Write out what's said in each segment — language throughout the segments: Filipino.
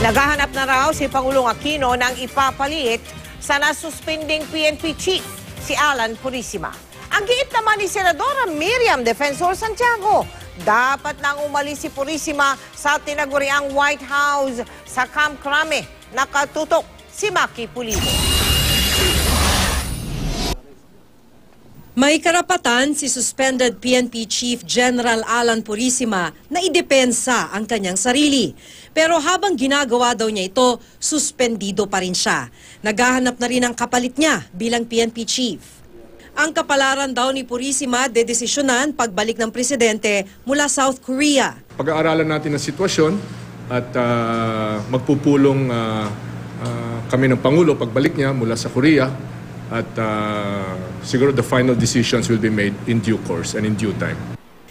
Naghahanap na raw si Pangulong Aquino ng ipapalit sa nasuspending PNP chief, si Alan Purisima. Ang giit naman ni Senadora Miriam Defensor Santiago, dapat nang umalis si Purisima sa tinaguriang White House sa Camp Crame. Nakatutok si Maki Pulido. May karapatan si suspended PNP Chief General Alan Purisima na idepensa ang kanyang sarili. Pero habang ginagawa daw niya ito, suspendido pa rin siya. Naghahanap na rin ang kapalit niya bilang PNP Chief. Ang kapalaran daw ni Purisima dedesisyonan pagbalik ng presidente mula South Korea. Pag-aaralan natin ang sitwasyon at magpupulong kami ng Pangulo pagbalik niya mula sa Korea. At siguro the final decisions will be made in due course and in due time.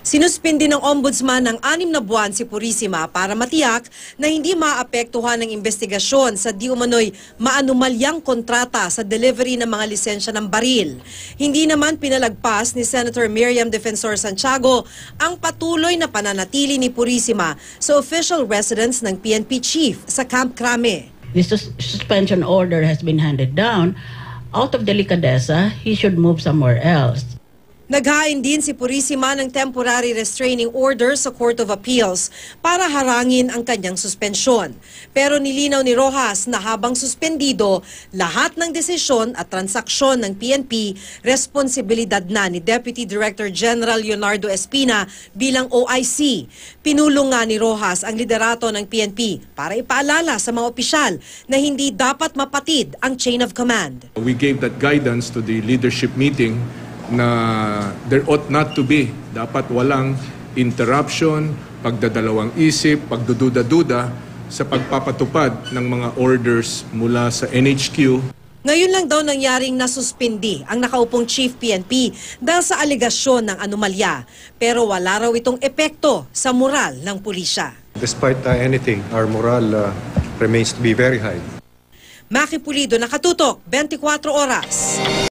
Sinuspindi ng ombudsman ng 6 na buwan si Purisima para matiyak na hindi maapektuhan ng investigasyon sa di umano'y maanumalyang kontrata sa delivery ng mga lisensya ng baril. Hindi naman pinalagpas ni Senator Miriam Defensor Santiago ang patuloy na pananatili ni Purisima sa official residence ng PNP chief sa Camp Crame. This suspension order has been handed down. Out of delicadeza, he should move somewhere else. Naghain din si Purisima ng temporary restraining order sa Court of Appeals para harangin ang kanyang suspensyon. Pero nilinaw ni Rojas na habang suspendido, lahat ng desisyon at transaksyon ng PNP, responsibilidad na ni Deputy Director General Leonardo Espina bilang OIC. Pinulong nga ni Rojas ang liderato ng PNP para ipaalala sa mga opisyal na hindi dapat mapatid ang chain of command. We gave that guidance to the leadership meeting na there ought not to be, dapat walang interruption, pagdadalawang isip, pagdududa-duda sa pagpapatupad ng mga orders mula sa NHQ. Ngayon lang daw nangyaring nasuspindi ang nakaupong Chief PNP dahil sa alegasyon ng anomalya. Pero wala raw itong epekto sa moral ng pulisya. Despite anything, our moral remains to be very high. Maki Pulido, Nakatutok, 24 Oras.